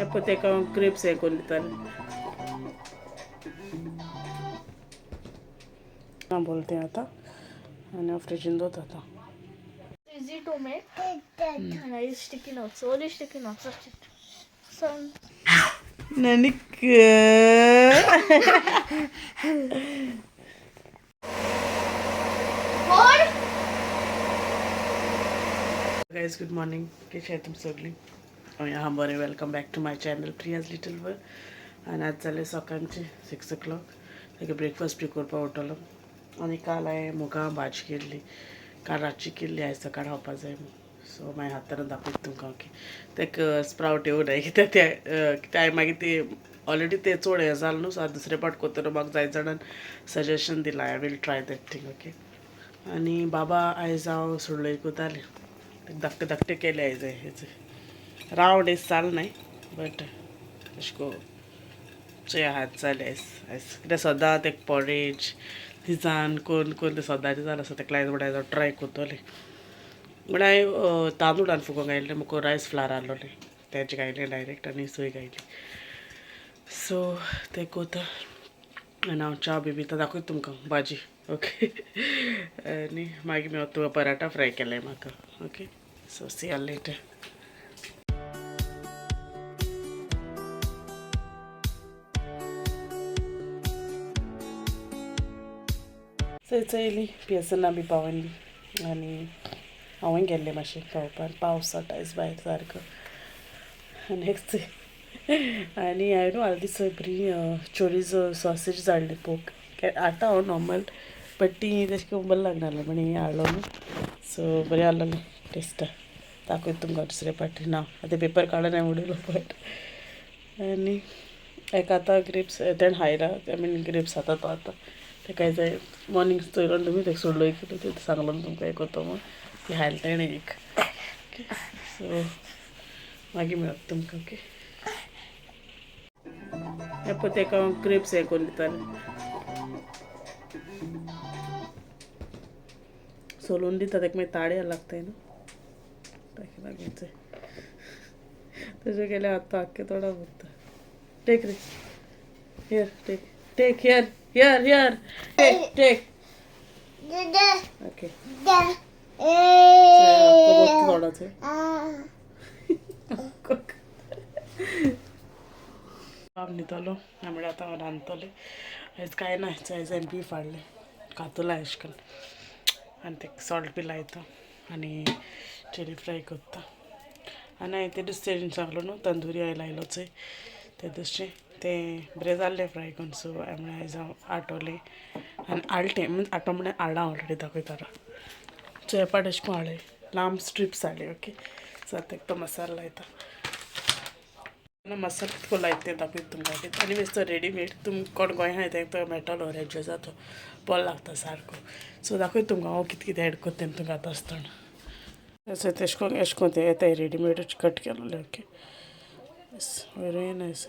आपण ते क्रेप्स हे करून दिताले हां बोलते आता आणि फ्रिजन दोत आता Easy to make. And I use sticky notes. Only sticky notes. That's it. So, Nanik. Guys, good morning. कशी आहे तुम्ही सगळी? हां बरे welcome back to my channel Priya's little world. आणि आज जाले सकाळचे 6 o'clock. ताका ब्रेकफास्ट बी करपा उठलो आणि काल हांवें मुगा भाजी केल्ली काल रातची केल्ली आयज सकाळ खावपा जाय सो मागीर हातान दाखयता तुमकां ओके ताका स्प्रावट येवं ना कित्याक ते हांवें मागीर ते ऑलरेडी ते चड हें जालें न्हू सो आतां दुसरे पाट करतना म्हाका जाय जाणान सजेशन दिलां I will try that thing okay. आनी बाबा आयज हांव सुरलय कोतालें धाकटे धाकटे केले आयज हेचे रावंड एस जाल नाय बट अशें को चे हात जाले आयज आयज कित्याक सदां ते पॉरेज तिजान कोण कोण ते सदांचें जालें आसा तेका लागून आयज हांव ट्राय कोतोलें. म्हण हांवें तांदूळ फुगोवंक घायले मुको रायस फ्लावर आहलोलें तेजे घायलें डायरेक्ट आनी सोय घायली सो ते कोता आनी हांव च्या बी पिता दाखयता तुमकां भाजी ओके. आनी मागीर तुका पराठा फ्राय केले म्हाका okay so see you later. थंयच येयली पियर्सना बी पावून बी आनी हांवूय गेल्लें मातशें पावपाक पावस जाता आयज भायर सारको नेक्स्ट आनी हांवें न्हू हालीं दिसा बरी चोरिजो सॉसेज हाडली पोक हाडटा हांव नॉर्मल बट ती तशें करून बरें लागनासलें म्हण हें हाडलो न्हू सो बरें आहलोलें टेस्ट दाखयता तुमकां दुसरे फावटी ना आतां पेपर काडून हांवें उडयलो बट आनी एक आतां ग्रेप्स तेणें हायला आय मीन ग्रेप्स खाता तो आतां तेका जाय मॉर्निंग चोयलो तुमी तेका सोडलो केलो ते सांगलो तुमकां हें करता म्हूण ती हायला तेणें एक सो मागीर मेळटा तुमकां ओके. एपळय तेका ग्रेप्स हें करून दितालें सोलून दिता तेका मागीर ताळें लागताय न्हू ताका लागून तशें केल्यार आतां आख्खें तोंडा भरता. Take ray here take take here here here take take okay थोडाच काम न्हिदलो म्हळ्यार आतां हांव रांदतलें आयज कांय ना आयज हांवें बीफ हाडलें कातोला अशें करून आनी तेका सॉल्ट बी लायता आनी चिली फ्राय करता आनी हांवें ते दीस तेणें सांगलो न्हू तंदुरी हांवें लायलो चोय ते दिसचें तें बरें जाल्लें फ्राय करून सो म्हळ्यार आयज हांव आटोलें आनी हाडटें मीन्स आटो म्हळ्यार हाडा ऑलरेडी दाखयता सो हे पाट अशें करून हाडलें लांब स्ट्रिप्स हाडले ओके सो आतां तो मसालो लायता मसालो कितको लायता तें दाखयता तुमकां आनी बेश्टो रेडीमेड तुमी कोण गोंय आहाय तेका तो मेळटलो रेड्यो जातो बरो लागता सारको सो दाखयता तुमकां हांव कितें कितें एड करता तें तुमकां आतां आसतना सो तेश कोन एशें कोन्न तें येताय रेडीमेडूच कट केलोलें ओके वेरी नायस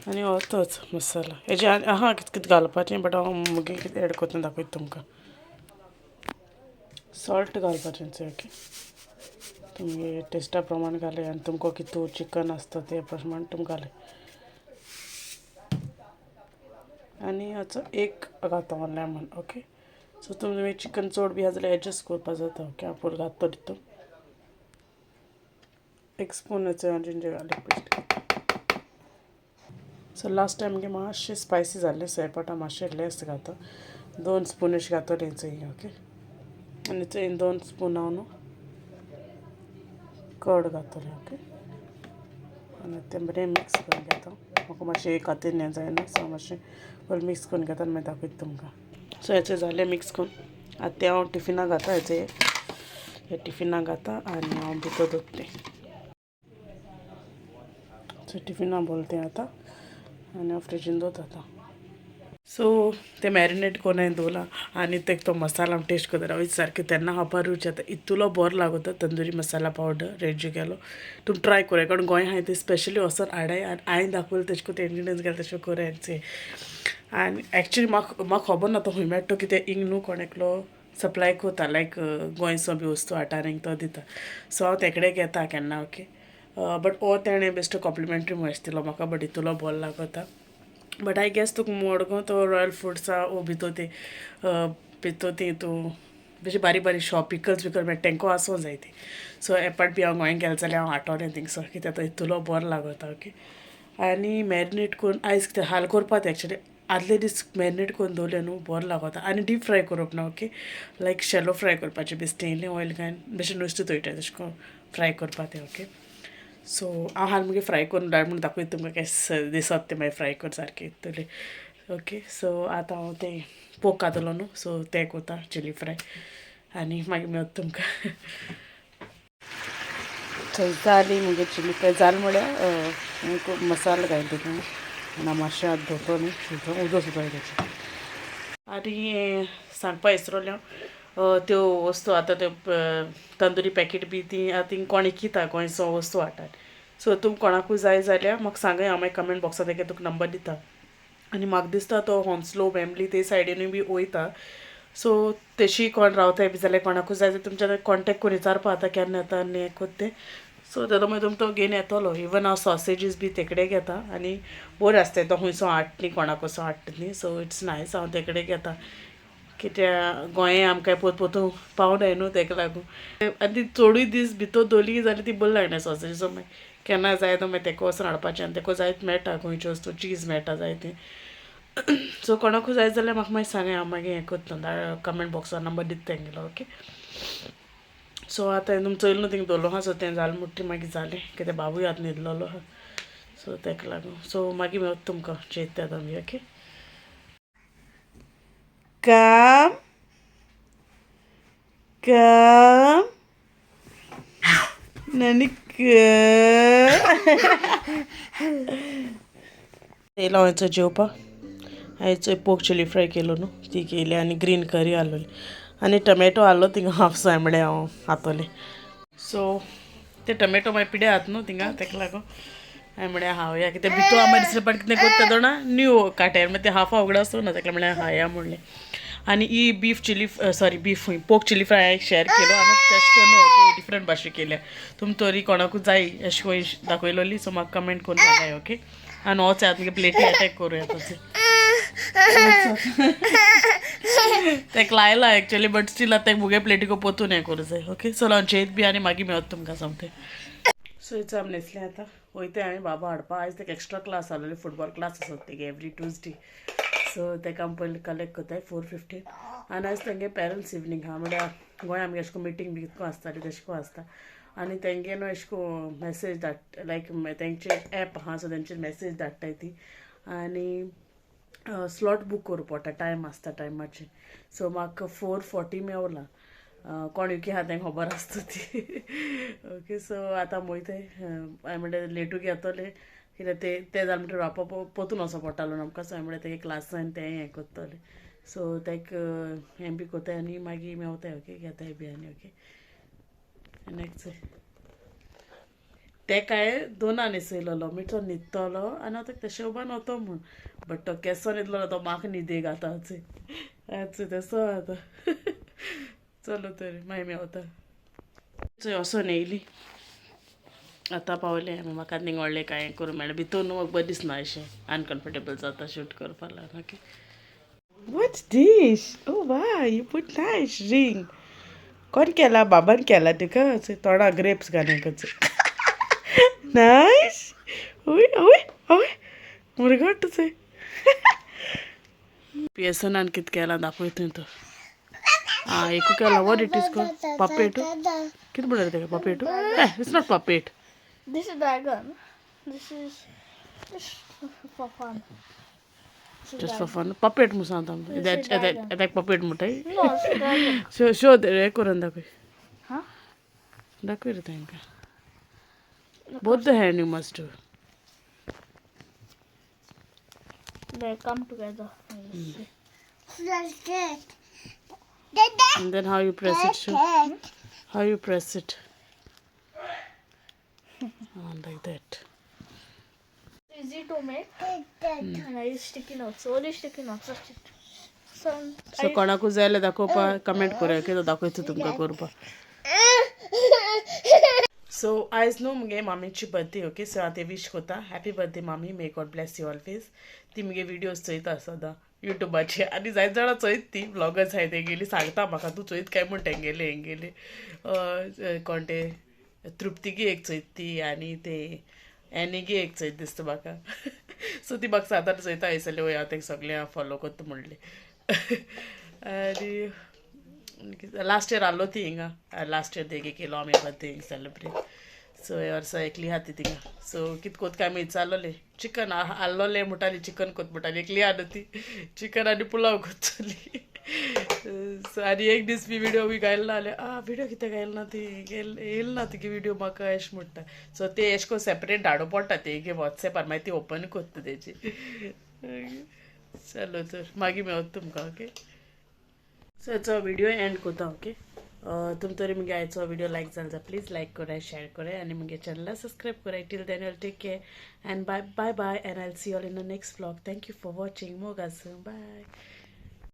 आनी हो तोच मसाला हेजे आहा कितें कितें घालपाचें बट हांव मुगे कितें एड करता दाखयता तुमकां. सॉल्ट घालपाचें चोय ओके तुमगे टेस्टा प्रमाण घाले आनी तुमकां कितू चिकन आसता ते प्रमाण तुमी घाले आनी हाचो एक घातो लेमन ओके सो तुमी चिकन चड बी आहा जाल्यार एडजस्ट करपा जाता ओके हांव पयलीं घालता तितून एक स्पून हेचो ginger garlic paste so last time मुगे मातशें स्पायसी जाल्लें सो हेपाट हांव मातशें लेस घाता 2 स्पून अशें घातोलें हेचो ओके आनी चोय 2 स्पून हांव न्हू कर्ड घातोलें ओके आनी तें बरें मिक्स करून घेता म्हाका मातशें एक हातीन हें जायना सो मातशें बरें मिक्स करून घेता आनी मागीर दाखयता तुमकां सो हेचें जालें मिक्स करून आतां तें हांव टिफिनाक घाता हेचें हे टिफिनाक घाता आनी हांव भितर दवरतें सो टिफिनाक भरतें आतां आनी हांव फ्रिजीन दवरता आतां सो ते मॅरिनेट करून हांवें दवरलां आनी तेका तो मसाला हांव टेस्ट करता राव सारकें तेन्ना खावपा रूच येता इतलो बरो लागता तंदुरी मसाला पावडर रेडी केलो तुमी ट्राय कराय कारण गोंय आहाय ते स्पेशली वोसोन हाडाय आनी हांवें दाखयलें तशें करून ते इंग्रिडियंट्स घाल तशें कराय आनी एक्चुली म्हाका खबर ना तो खंय मेळटा कितें इंग न्हू कोण एकलो सप्लाय करता लायक गोंयचो बी वस्तू हाडटा आनी तो दिता सो हांव तेकडें घेता केन्ना ओके बट ओ तेणें बेश्टो कॉम्प्लिमेंटरी म्हश दिलो म्हाका बट हितूलो बरो लागता बट आय गेस तुका मोडगो तो रॉयल फूड्सा ओ भितर ती तूं बेश्टी बारीक बारीक शॉप पिकल्स मेळटा तेंको आसूं जाय ती सो एपाट बी हांव गोंय गेलें जाल्यार हांव हाडटोलें थिंगसर कित्याक तो हितूलो बरो लागता ओके आनी मॅरिनेट करून आयज कितें हाल करपाक एक्चुली आदले दीस मॅरिनेट करून दवरलें न्हू बरो लागता आनी डीप फ्राय करप ना ओके लायक शॅलो फ्राय करपाचें बेश्टें इल्लें ऑयल घालून बेश्टें नुस्तें तळटा तशें करून फ्राय करपा तें ओके सो हांव हाल मुगे फ्राय करून म्हूण दाखयता तुमकां केस दिसत तें मागीर फ्राय कर सारकें येतलें ओके सो आतां हांव तें पोक कातलो न्हू सो तें कोता चिली फ्राय आनी मागीर मेळत तुमकां थंय जाली मुगे चिली फ्राय जालें म्हळ्यार मसालो घालता तितून आनी मातशें आतां धोतो न्ही उदक सुद्दां तेचें आनी सांगपा विसरोलें हांव त्यो वस्तू आतां त्यो तंदुरी पॅकेट बी ती आतां थिंग कोण किता गोंयचो वस्तू हाडटात सो तुमकां कोणाकूय जाय जाल्यार म्हाका सांगय हांव मागीर कमेंट बॉक्सांत तेगे तुका नंबर दिता आनी म्हाका दिसता तो होन्स्लो फॅमिली ते सायडीनूय बी वयता सो तेशी कोण रावताय बी जाल्यार कोणाकूय जाय जाल्यार तुमच्या कॉन्टेक्ट करून विचारपा आतां केन्ना येता आनी हें कोत्ता तें सो तेदो मागीर तुमकां तो घेवन येतलो इवन हांव सॉसेजीस बी तेकडें घेता आनी बऱ्यो आसताय तो खुंयसो हाडटा न्ही कोणाकोसो हाडटा न्ही सो इट्स नायस हांव तेकडें घेता कित्याक गोंय आमकां पोतू पावनाय न्हू तेका लागून आनी ती चोडूय दीस भितर दवरली जाल्यार ती बरी लागना सॉसेजी सो मागीर केन्ना जाय तो मागीर तेका वचून हाडपाचें आनी तेका जायत मेळटा गोंयची वस्तू चीज मेळटा जाय तें सो कोणाकूय जाय जाल्यार म्हाका मागीर सांगय हांव मागीर हें करता कमेंट बॉक्सार नंबर दिता तेंगेलो ओके सो आतां तुमी चोयल न्हू थिंग दवरलो हा सो तें जालें मुट्टी मागीर जालें कित्याक बाबूय आतां न्हिदलोलो हा सो तेका लागून सो मागीर मेळत तुमकां जेयता आमी ओके काम काम नानी येयलो हांवें जेवपाक आयज पोक चिली फ्राय केलो न्हू ती केली आनी ग्रीन करी हाडलोली आनी टमॅटो हाडलो थिंगा हाफ सांबळे हांव हातोलें सो ते टमॅटो मागीर पिड्या हात न्हू थिंगा तेका लागून हांवें म्हळ्यार हावया कित्याक भितर आमी दिसले पाट कितें करता जाणा न्यू काट्यार मागीर ते हाफा उगडा आसूं ना तेका म्हळ्यार हाया म्हणलें आनी ही बीफ चिली सॉरी बीफ पोक चिली फ्राय हांवें शेअर केलो आनी तेशें करून ओके डिफरंट भाशे केल्या तुमी तरी कोणाकूय जाय अशें करून दाखयलोली सो म्हाका कमेंट करून सांगाय ओके आनी होच आतां तुगे प्लेटी अटॅक करूया तशें तेका लायला एक्चुअली बट स्टील आतां मुगे प्लेटीको पोतून हें करूं जाय ओके चलो हांव जेयत बी आनी मागीर मेळत तुमकां सांगता सो हिचो आमी न्हेसलें आतां वयता हांवें बाबा हाडपा आयज तेका एक्स्ट्रा क्लास आहलोली फुटबॉल क्लास आसत तेगे एवरी ट्युजडे सो तेका आमी पयलीं कलेक्ट कोताय 4:15 आनी आयज तेंगे पेरंट्स इवनींग आहा म्हळ्यार गोंय आमगे अशें करून मिटींग बी कितको आसताली तशें करून आसता आनी तेंगे न्हू अशें करून मॅसेज धाड लायक तेंचे एप आहा सो तेंचेर मॅसेज धाडटाय ती आनी स्लॉट बूक करूं पडटा टायम आसता टायमाचें सो म्हाका 4:40 मेवला कोण युकी आहा तेंका खबर आसता ती ओके सो आतां वयताय हांवें म्हणलें लेटूक येतोलें कित्याक तें जालें म्हणटकीर वापा पोतून वचो पडटालो न्हू आमकां सो हांवें म्हणलें तेगे क्लासान तें हें कोत्तोलें सो तेका हें बी कोताय आनी मागीर मेवताय ओके घेताय बी आनी ओके नेक्स्ट तेकाय दोना न्हेसयलोलो मिठो न्हिदतलो आनी हांव तेका तेशें उबान वतो म्हूण बट तो केसो न्हिदलो तो म्हाका न्हिदेक आतां आतां तेसो आतां चलो तरी मागीर मेवता चोय वोसोन येयली आतां पावलें आमी म्हाका थिंग व्हडलें कांय हें करूं मेळ्ळें भितर न्हू म्हाका बरें दिसना अशें अनकम्फर्टेबल जाता शूट करपा लागून ओके वॉट्स दीस ओ वाह यू पुट नायस रिंग कोण केला बाबान केला तुका थोडा ग्रेप्स घालून नायस ओय ओय ओय मुरगट तुझे पियर्सनान कितें केलां दाखयत तो आं एकू केला what it is called puppet कितें म्हणटा तेका puppet it's not puppet This is dragon. This is just for fun. just for fun puppet mu सांगता एदाक puppet म्हणटाय No, it's a dragon. Show हें करून दाखय Huh? दाखय रे तांकां both the hand you must do They come together. and then how you press it show how you press it like that Easy to make. And I use sticky notes. Only sticky notes. That's it. So कोणाकूय जाय जाल्यार दाखोवपा comment करूया की तो दाखयता तुमकां करपा सो आयज न्हू मुगे मामीची बर्थडे ओके सो हांव ते विश कोता हॅपी बर्थडे मामी may God bless you always ती मुगे विडियोज चोयता सदां युट्यूबाचे आनी जायत जाणां चोयत ती ब्लॉगर्स आहाय तेंगेली सांगता म्हाका तूं चोयत काय म्हूण तेंगेले कोण ते तृप्तीगी एक चोयत ती आनी ते एनीगी एक चोयत दिसता म्हाका सो ती म्हाका सांगता चोयता आयसले वय हांव तेंक सगळें हांव फॉलो कोत्ता म्हणलें आनी लास्ट इयर आहलो ती हिंगा लास्ट इयर देगे केलो आमी बर्थडे हिंग सेलिब्रेट सो हे वर्सा एकली आहा ती थिंगा सो कित कोत काय आमी विचारलोले चिकन आहलोले म्हणटाली चिकन कोत म्हणटाली एकली आहा न्हू ती चिकन आनी पुलाव कोत्तली सो आनी एक दीस बी विडियो बी घायल ना जाल्यार विडियो कितें घायल ना ती येयल ना तुगे विडियो म्हाका एश म्हणटा सो ते एश कोन्न सेपरेट धाडू पडटा तेगे वॉट्सॅपार मागीर ती ओपन कोत्ता तेजी चलो तर मागीर मेवता तुमकां ओके सो हेचो विडियो एंड कोता ओके तुम तरी मुगे आयचो विडियो लायक जालो जाल्यार प्लीज लायक कराय शेअर कराय आनी मुगे चॅनला सबस्क्रायब कराय till then will take care and bye bye bye and I will see you all in the next vlog thank you for watching मोगास बाय